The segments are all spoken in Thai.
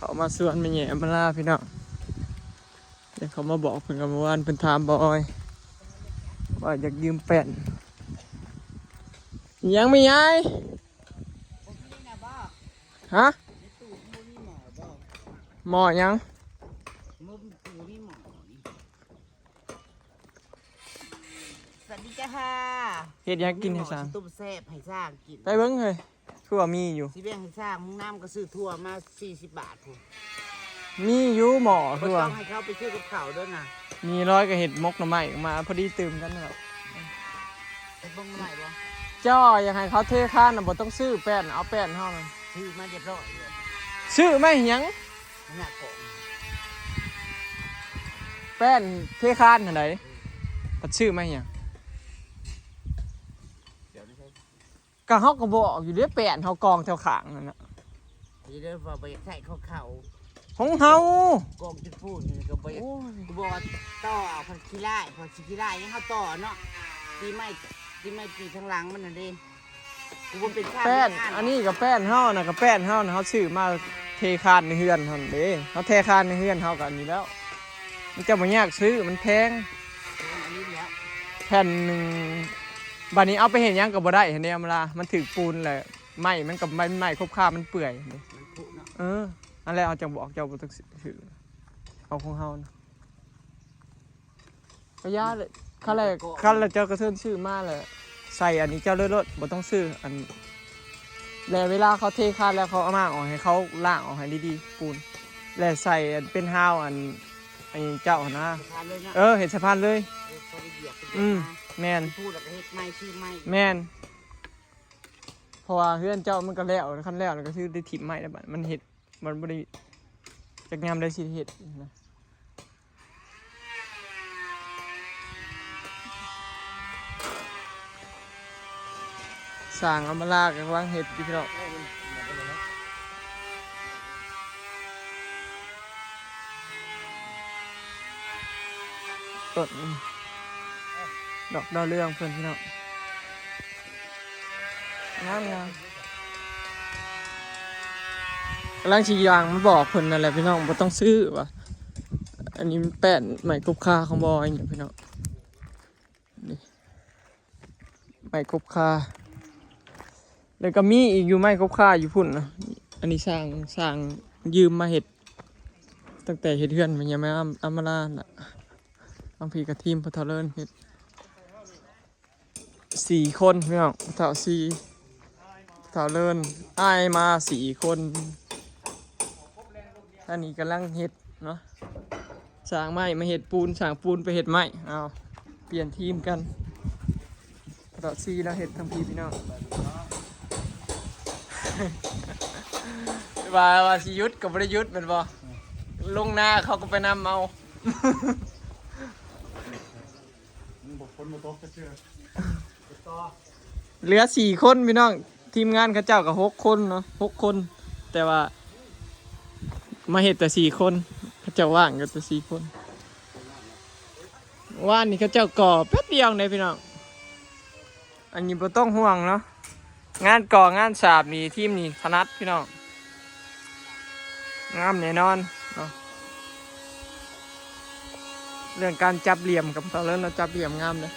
เขามาสวนไม่แย่มาล่าพี่น้องเดี๋ยวเขามาบอกเพิ่นกับเมื่อวานเพิ่นถามบอยว่าอยากยืมแป้นยังไม่ย้ายฮะหมอยังสวัสดีจ้าค่ะ เฮ็ดยังกินให้สร้าง ตุ้มแซ่บให้สร้างกิน ไปเบิ่งเลยคือว่ามีอยู่ สิเบี้ยงให้สร้างมึงน้ำก็ซื้อทั่วมา40 บาทพุ่น มีอยู่หมอ ก็ คือ ต้ ว่า องให้เขาไปซื้อกับเขาวด้วยนะ มีร้อยกับเห็ดมกหน่อไม้ออกมาพอดีตื่มกันนะครับ ไอ้บ้งใหม่บ่ จ้ออยากให้เขาเทข้านน่ะบ่ต้องซื้อแป้นเอาแป้นเฮานั่น ซื้อมาเรียบร้อยเลย ซื้อไม่หยัง มันหนักกว่า แป้นเทข้านอันใดปัดซื้อไม่หยัง เดี๋ยวไม่ใช่ ก็เฮาก็บอกอยู่เด้แป้นเฮากองแถวข้างนั่นน่ะ ทีเดียวว่าไปใส่เขา ของเฮาก องจุดพูดนี่ก็ไป โอ้ย กูบอกว่าต่อเอาพันขี้ไล่พอขี้ไล่ยังเขาต่อเนาะตีไม่ตีข้างหลังมันน่ะดิกูบ่เป็นข้า แป้น ไม่า อันนี้ก็แป้นเฮาน่ะก็แป้นเฮาน่ะเฮาซื้อมาเทข้านในเฮือนหั่นเด้เฮาเทข้านในเฮือนเฮาก็อันนี้แล้ว มันจะบ่ยากซื้อมันแพง อันนี้แล้ว แผ่นหนึงบัดนี้เอาไปเห็นหยังก็บ่ได้เห็นแนวมันล่ะมันถึกปูนแหละไม้มันกับไม้ครบค่ามันเปื่อยนี่ มันผุเนาะ อันแรกเอาจังบอกเจ้าบ่ต้องซื้อเอาของเฮานะก็ย่าเลยขั้นแรกเจ้ากระเทือนซื้อมาเลยใส่อันนี้เจ้าเลือดบ่ต้องซื้ออันแล้วเวลาเขาเทคาดแล้วเขาเอามาออกให้เขาล้างออกให้ดีๆปูนแล้วใส่อันเป็นฮาวอันเจ้าหั่นนะ ทานเลยเนาะ เห็นสะพานเลย พอได้เหยียบไป อืม มา แม่น พูดแล้วก็เฮ็ดไม่ชื่อไม่ แม่นเพราะว่าเฮือนเจ้ามันก็แล้วคันแล้วก็ซื้อได้ถิ่มไม้แล้วบัดมันเฮ็ดมันบ่ได้จักยามได้สิเฮ็ดนะสร้างเอามาลากกันวางเห็ดอยู่พี่น้องต้นดอกดาวเรืองเพื่อนพี่น้องงามงามกำลังชี้ยางมาบอกเพิ่นนั่นแหละพี่น้องบ่ต้องซื้อว่ะอันนี้มันแป้นใหม่กบคาของบอยเนี่ยพี่น้องนี่ใหม่กบคาแล้วก็มีอีกอยู่ไม้คบค่าอยู่พุ่นนะอันนี้สร้างยืมมาเห็ดตั้งแต่เห็ดเฮือนมันยังไม่อัมมาลาน่ะบางพีกับทีมพอทเลินเห็ด4 คนพี่น้องเท่าเท่าเลินอ้ายมา4 คนท่านี้กำลังเห็ดเนาะสร้างไม้มาเห็ดปูนสร้างปูนไปเห็ดไม้เอาเปลี่ยนทีมกันเท่า4แล้วเห็ดทั้งพี่น้องว่าสิยุทธกับบริยุทธเป็นบ่ลงหน้าเขาก็ไปนำเอาเหลือ4 คนพี่น้องทีมงานเขาเจ้ากับ6 คนเนาะ6 คนแต่ว่ามาเห็ดแต่4 คนเขาเจ้าว่างกันแต่4 คนว่านนี่เขาเจ้าก่อแป๊บเดียวเลยพี่น้องอันนี้บ่ต้องห่วงเนาะงานก่องานสาบนี่ทีมนี่ถนัดพี่น้องงามแน่นอนเนาะเรื่องการจับเหลี่ยมกับตอนเริ่มเราจับเหลี่ยมงามเลย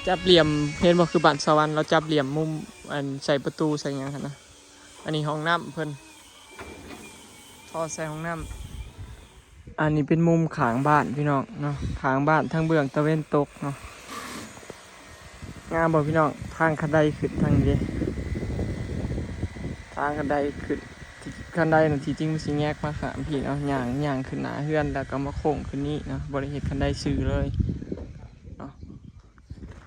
จับเหลี่ยมเห็นบอกคือบ้านสวรรค์เราจับเหลี่ยมมุมอันใส่ประตูใส่ยังไงนะอันนี้ห้องน้ำเพิ่นท่อใส่ห้องน้ำอันนี้เป็นมุมขางบ้านพี่น้องเนาะขางบ้านทางเบื้องตะเวนตกเนาะงามบอกพี่น้องทางคันไดขึ้นทางนี้ทางคันไดขึ้นคันไดนะที่จริงมันสิแยกมาขามพี่เนาะย่างขึ้นหนาเฮือนแล้วก็มาโค้งขึ้นนี่เนาะบริเหตุคันไดซื้อเลยเนาะ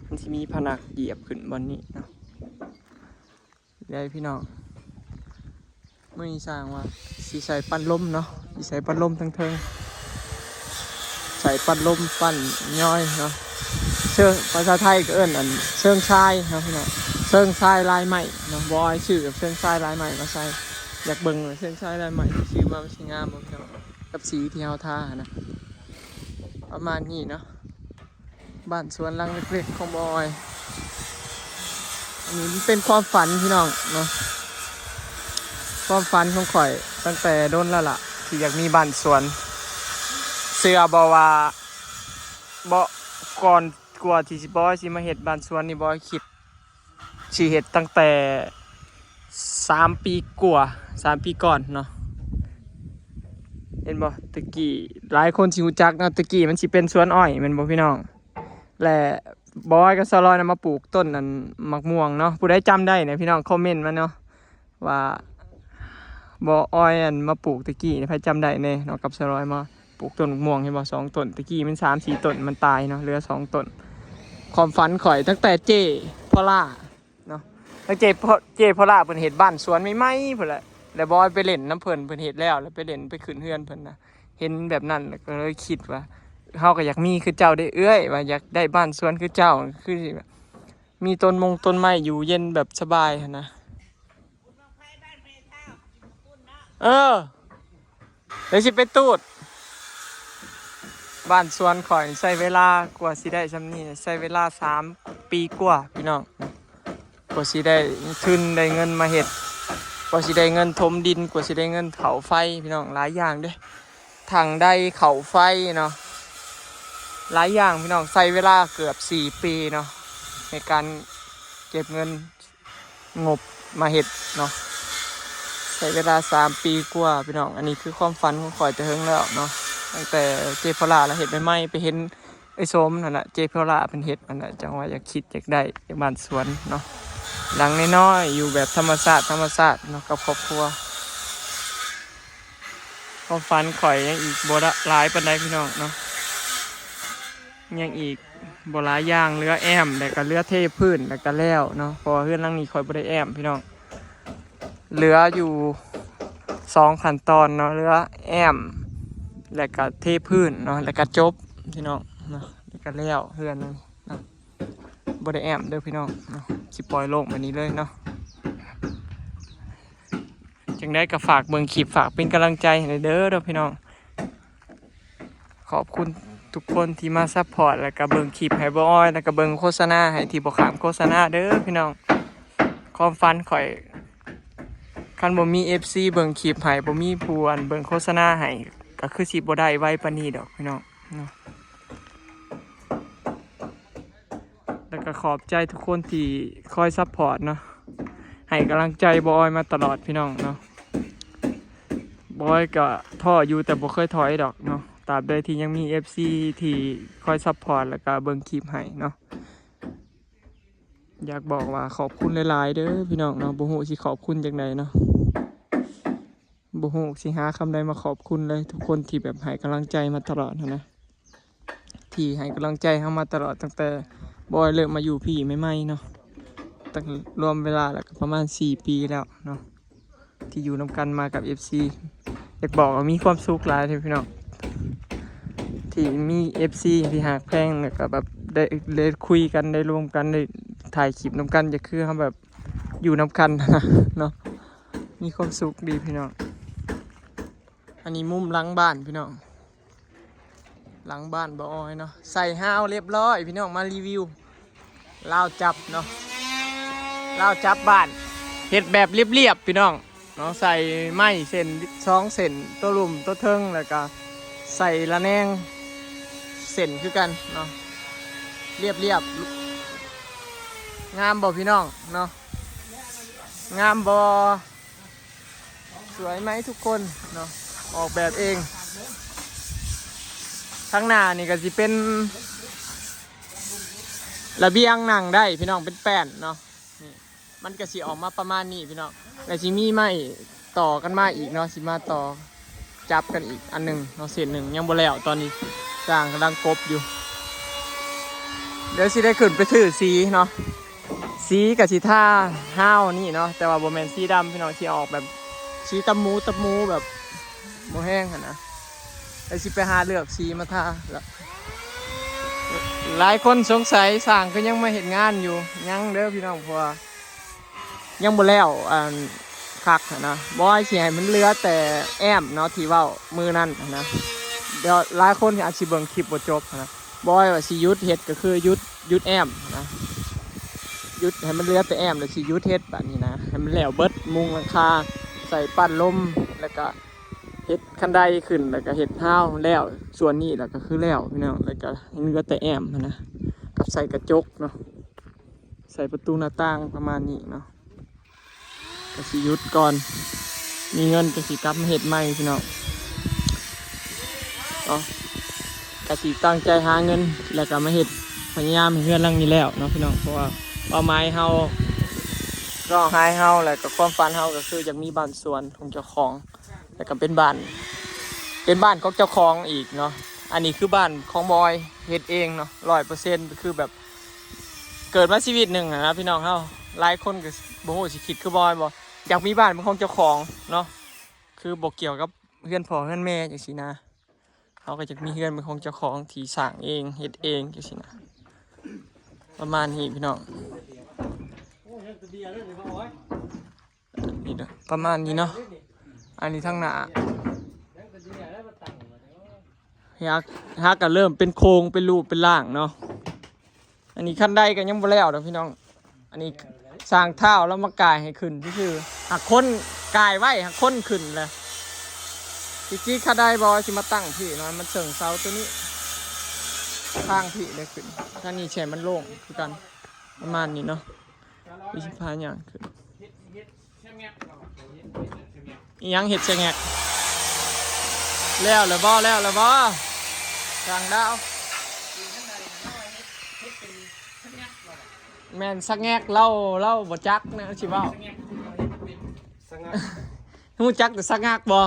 มันสิมีผนักเหยียบขึ้นบนนี้เนาะได้พี่น้องเมื่อนี้สร้างว่าสีใส่ปั้นลมเนาะสีใส่ปั้นลมทั้งเทิงใส่ปั้นลมปั้นย่อยเนาะเชิงภาษาไทยก็เอิ้นอันเชิงชายเนาะพี่น้องเชิงชายลายใหม่เนาะบอยชื่อกับเชิงชายลายใหม่มาใส่อยากเบิ่งเลยเชิงชายลายใหม่ชื่อมาเป็นงามบ่พี่น้องกับสีที่เฮาทานะประมาณนี้เนาะบ้านสวนหลังเล็กๆของบอยอันนี้เป็นความฝันพี่น้องเนาะความฝันของข่อย ตั้งแต่โดนแล้วล่ะที่อยากมีบ้านสวนเสื้อบ่ว่าบ่ก่อนกว่าที่สิบ่สิมาเฮ็ดบ้านสวนนี่บ่คิดสิเฮ็ดตั้งแต่3 ปีกว่า3 ปีก่อนเนาะเห็นบ่ตะกี้หลายคนสิรู้จักเนาะตะกี้มันสิเป็นสวนอ้อยแม่นบ่พี่น้องและบอยกับซาลอยนำมาปลูกต้นนั้นมะม่วงเนาะผู้ใดจำได้เนี่ยพี่น้องคอมเมนต์มาเนาะว่าบ่อ้อยอันมาปลูกตะกี้ใครจำได้แน่เนาะกับซาลอยมาปลูกต้นมะม่วงเห็นบ่2 ต้นตะกี้มัน3-4 ต้นมันตายเนาะเหลือ2 ต้นความฝันข่อยตั้งแต่เจพ่อล่าเนาะตั้งเจพ่อล่าเพิ่นเฮ็ดบ้านสวนใหม่ๆพุ่นแหละแล้วบอยไปเล่นน้ำเพิ่นเฮ็ดแล้วไปเล่นไปขึ้นเฮือนเพิ่นนะเห็นแบบนั้นก็เลยคิดว่าเฮาก็อยากมีคือเจ้าได้เอื้อยว่าอยากได้บ้านสวนคือเจ้าคือแบบมีต้นไม้อยู่เย็นแบบสบายหั่นนะเออเดี๋ยวสิไปตูดบ้านสวนข่อยใช้เวลากว่าสิได้ซำนี้ใช้เวลา3 ปีกว่าพี่น้องกว่าสิได้ทุนได้เงินมาเฮ็ดกว่าสิได้เงินถมดินกว่าสิได้เงินเผาไฟพี่น้องหลายอย่างเด้ทางได้เขาไฟเนาะหลายอย่างพี่น้องใช้เวลาเกือบ4 ปีเนาะในการเก็บเงินงบมาเฮ็ดเนาะใช้เวลา3 ปีกว่าพี่น้องอันนี้คือความฝันของข่อยแต่เฮิงแล้วเนาะตั้งแต่เจพลาแล้วเฮ็ดใหม่ๆไปเห็นไอ้สมนั่นน่ะเจพลาเพิ่นเฮ็ดนั่นน่ะจังว่าอยากคิดอยากได้อยากบ้านสวนเนาะหลังน้อยๆอยู่แบบธรรมชาติเนาะกับครอบครัวความฝันข่อยยังอีกบ่หลายปานใดพี่น้องเนาะยังอีกบ่หลายอย่างเรือแอมแล้วก็เรือเทพื้นแล้วก็แล้วเนาะเพราะเฮือนหลังนี้ข่อยบ่ได้แอมพี่น้องเหลืออยู่2 ขั้นตอนเนาะเรือแอมแล้วก็เทพื้นเนาะแล้วก็จบพี่น้องเนาะแล้วก็แล้วเฮือนนึงเนาะบ่ได้แอมเด้อพี่น้องเนาะสิปล่อยลงแบบนี้เลยเนาะจังได้ก็ฝากเบิ่งคลิปฝากเป็นกำลังใจให้เด้อพี่น้องขอบคุณทุกคนที่มาซัพพอร์ตแล้วก็เบิ่งคลิปให้บ่อ้อยแล้วก็เบิ่งโฆษณาให้ที่บ่ขามโฆษณาเด้อพี่น้องความฝันข่อยคันบ่มี FC เบิ่งคลิปให้บ่มีผู้อันเบิ่งโฆษณาให้ก็คือสิบ่ได้ไวปานนี้ดอกพี่น้องเนาะแล้วก็ขอบใจทุกคนที่คอยซัพพอร์ตเนาะให้กำลังใจบ่อ้อยมาตลอดพี่น้องเนาะบ่อ้อยก็ท้ออยู่แต่บ่เคยถอยดอกเนาะตราบใดที่ยังมี FC ที่คอยซัพพอร์ตแล้วก็เบิ่งคลิปให้เนาะอยากบอกว่าขอบคุณหลายๆเด้อพี่น้องเนาะบ่ฮู้สิขอบคุณจังไดเนาะบ่ฮู้สิหาคำใดมาขอบคุณเลยทุกคนที่แบบให้กำลังใจมาตลอดนะที่ให้กำลังใจเฮามาตลอดตั้งแต่บอยเริ่มมาอยู่พี่ใหม่ๆเนาะตั้งรวมเวลาแล้วก็ประมาณ4 ปีแล้วเนาะที่อยู่นำกันมากับ FC อยากบอกว่ามีความสุขหลายเลยพี่น้องที่มี FC ที่หักแพงแล้วก็แบบได้คุยกันได้รวมกันได้ถ่ายคลิปนำกันจะคือเขาแบบอยู่นำกันนะเนาะมีความสุขดีพี่น้องอันนี้มุมหลังบ้านพี่น้องหลังบ้านบ่อ้อยเนาะใส่ห้าวเรียบร้อยพี่น้องมารีวิวลาวจับเนาะลาวจับบ้านเห็ดแบบเรียบๆพี่น้องเนาะใส่ไม้เส้น2 เส้นตัวลุ่มตัวเทิงแล้วก็ใส่ละแนงเส้นคือกันเนาะเรียบงามบ่พี่น้องเนาะงามบ่สวยไหมทุกคนเนาะออกแบบเองข้างหน้านี่ก็สิเป็นระเบียงนั่งได้พี่น้องเป็นแป้นเนาะนี่มันก็สิออกมาประมาณนี้พี่น้องแล้วสิมีไม้ต่อกันมาอีกเนาะสิมาต่อจับกันอีกอันหนึ่งเนาะเศษหนึ่งยังบ่แล้วตอนนี้สร้างกำลังกบอยู่เดี๋ยวสิได้ขึ้นไปถือสีเนาะสีกับสีท่าห้าวนี่เนาะแต่ว่าโบแมนสีดำพี่น้องที่ออกแบบสีตะมูแบบโมแห้งนะไอสิไปหาเลือกสีมาท่าแล้วหลายคนสงสัยสร้างก็ยังไม่เห็นงานอยู่ยังเด้อพี่น้องเพราะยังบ่แล้วคักนะบอยสิให้มันเหลือแต่แอมเนาะที่เว้ามือนั่นนะเดี๋ยวหลายคนอาจสิเบิ่งคลิปบ่จบนะบอยว่าสิยุดเฮ็ดก็คือยุดแอมนะยุดให้มันเหลือแต่แอมแล้วสิยุดเฮ็ดแบบนี้นะให้มันแล้วเบิดมุงหลังคาใส่ปั้นลม แล้วก็เฮ็ดคันไดขึ้นแล้วก็เฮ็ดห้าวแล้วส่วนนี้แล้วก็คือแล้วพี่น้องแล้วก็เหลือแต่แอมนะกับใส่กระจกเนาะใส่ประตูหน้าต่างประมาณนี้เนาะก็สิหยุดก่อนมีเงินก็สิกลับมาเฮ็ดใหม่พี่น้องเนาะก็สิตั้งใจหาเงินแล้วก็มาเฮ็ดพยายามให้เฮือนหลังนี้แล้วเนาะพี่น้องเพราะว่าเป้าหมายเฮาก็หายเฮาแล้วก็ความฝันเฮาก็คืออยากมีบ้านสวนของเจ้าของแล้วก็เป็นบ้านของเจ้าของอีกเนาะอันนี้คือบ้านของบอยเฮ็ดเองเนาะ100%คือแบบเกิดมาชีวิตหนึ่งนะพี่น้องเฮาหลายคนก็บ่ฮู้สิคิดคือบอยบ่อยากมีบ้านเป็นของเจ้าของเนาะคือบ่เกี่ยวกับเฮือนพ่อเฮือนแม่จังซี่นะเฮาก็อยากมีเฮือนเป็นของเจ้าของที่สร้างเองเฮ็ดเองจังซี่นะประมาณนี้พี่น้องนี่เด้อประมาณนี้เนาะอันนี้ทั้งหน้าฮักก็เริ่มเป็นโครงเป็นรูปเป็นร่างเนาะอันนี้ขั้นใดก็ยังบ่แล้วเด้อพี่น้องอันนี้สร้างเท้าแล้วมากายให้ขึ้นที่คือหักค้นกายไว้หักค้นขึ้นเลยจี้ขั้นใดบอยสิมาตั้งพี่เนาะมันเสริงเสาตัวนี้ข้างพี่ได้ขึ้นข้างนี้แฉมันโล่งคือกันประมาณนี้เนาะวิธีพาอย่างขึ้นอีหยังเห็ดชะแงกแล้วหรือบ่ทางดาวแม่นสักแงกเล่าบ่จักนะสิเว้าฮู้จักแต่สักงักบ่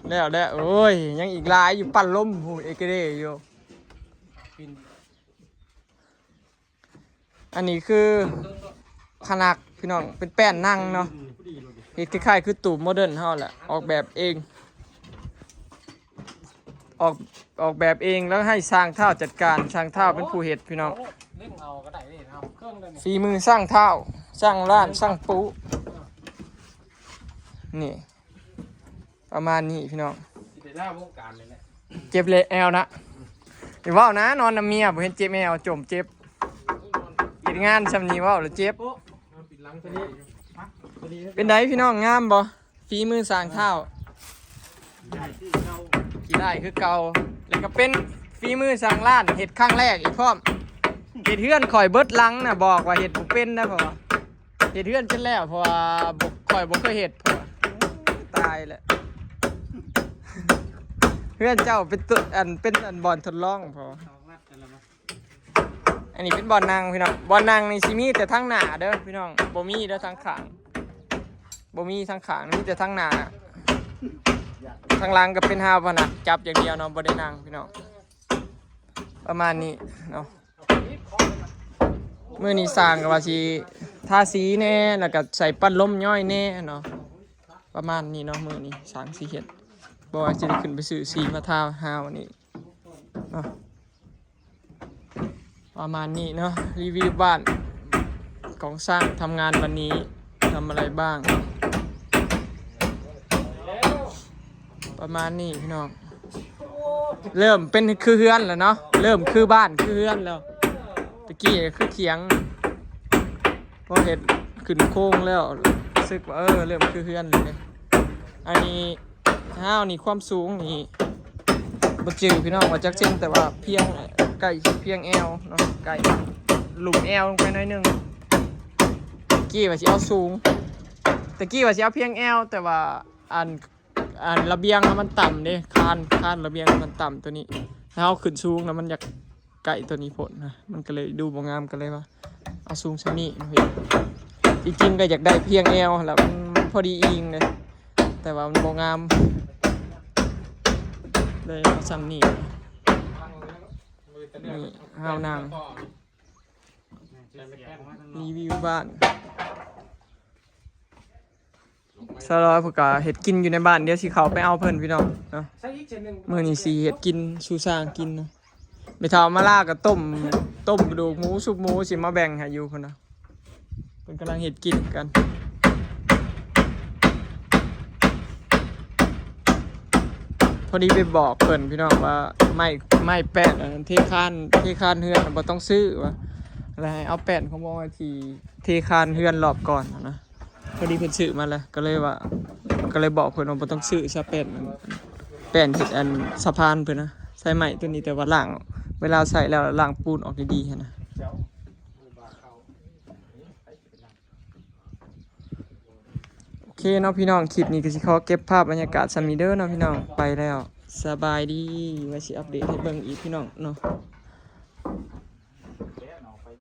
แล้วโอ้ยยังอีกหลายอยู่ปั่นลมหูเอกเดอยู่อันนี้คือขนาดพี่น้องเป็นแป้นนั่งเนาะเฮ็ดคล้ายๆคือตู้โมเดิร์นเฮาแหละออกแบบเองออกแบบเองแล้วให้ช่างเท้าจัดการช่างเท้าเป็นผู้เฮ็ดพี่น้องฝีมือสร้างเท้าสร้างร้านสร้างปูนี่ประมาณนี้พี่น้องเจ็บเลยแอลนะอย่าว่านะนอนน้ำเมียบ่เห็นเจ็บแอลจมเจ็บเฮ็ดงานซำนี้ว่าแล้วเจ็บเป็นไดพี่น้องงามบ่ฝีมือสร้างเท้ากี่ได้คือเก่าแล้วก็เป็นฝีมือสร้างร้านเฮ็ดครั้งแรกอีกพร้อมเฮ็ดเฮือนข่อยเบิดหลังน่ะบอกว่าเฮ็ดบ่เป็นนะเพราะว่าเฮ็ดเฮือนจนแล้วเพราะว่าข่อยบ่เคยเฮ็ดเพราะว่าตายแล้วเฮือนเจ้าเป็นตัวเป็นบ่อนทดลองพออันนี้เป็นบ่อนนางพี่น้องบ่อนนางนี่สิมีแต่ทางหน้าเด้อพี่น้องบ่มีเด้อทางข้างบ่มีทางข้างมีแต่ทางหน้าทางหลังก็เป็นหาพนักจับอย่างเดียวเนาะบ่ได้นั่งพี่น้องประมาณนี้เนาะมื้อนี้สร้างก็ว่าสิทาสีแน่แล้วก็ใส่ปั้นลมย่อยแน่เนาะประมาณนี้เนาะมื้อนี้สร้างสิเฮ็ดบ่ว่าสิได้ขึ้นไปซื้อสีมาทาหาวันนี้เนาะประมาณนี้เนาะรีวิวบ้านของสร้างทำงานวันนี้ทำอะไรบ้างประมาณนี้พี่น้องเริ่มเป็นคือเฮือนแล้วเนาะเริ่มคือบ้านคือเฮือนแล้วตะกี้คือเถียงพอเห็ดขึ้นโค้งแล้วรู้สึกว่าเริ่มคือเฮือนเลยอันนี้ห้าวนี่ความสูงนี่บ่จืดพี่น้องว่าจักเจนแต่ว่าเพียงไก่เพียงแอลเนาะไก่หลุมแอลลงไปหน่อยนึงตะกี้ว่าสิเอาสูงตะกี้ว่าสิเอาเพียงแอลแต่ว่าอันระเบียงมันต่ำเด้คานระเบียงมันต่ำตัวนี้ถ้าเอาขึ้นสูงแล้วมันอยากไก่ตัวนี้ผลนะมันก็เลยดูบ่งามกันเลยว่าเอาสูงซะนี่จริงๆก็อยากได้เพียงแอลแล้วมันพอดีอิงเลยแต่ว่ามันบ่งามเลยเอาซ้ำนี่ห้าวนางรีวิวบ้านสลอยพวกกะเห็ดกินอยู่ในบ้านเดี๋ยวสิเขาไปเอาเพิ่นพี่น้องเนาะมื้อนี้สิเห็ดกินสู่สร้างกินเนาะไม่เท่ามาล่ากับต้มกระดูกหมูซุปหมูสิมาแบ่งให้อยู่พุ่นน่ะเพิ่นกำลังเห็ดกินกันพอดีไปบอกเพิ่นพี่น้องว่าไม่แป้นเทคานเฮือนบ่ต้องซื้อว่าอะไรให้เอาแป้นของบ่ว่าที่เทคานเฮือนรอบก่อนนะเพิ่น อดีเพิ่นซื้อมาแล้วก็เลยว่าก็เลยบอกเพิ่นว่าบ่ต้องซื้อซะแป้นเฮ็ดอันสะพานเพิ่นนะใส่ไม้ตัวนี้แต่ว่าล้างเวลาใส่แล้วล้างปูนออกดีๆหั่นนะโอเคเนาะพี่น้องคลิปนี้ก็สิขอเก็บภาพบรรยากาศซัมนี้เด้อเนาะพี่น้องไปแล้วสบายดีไว้สิอัปเดตให้เบิ่งอีกพี่น้องเนาะ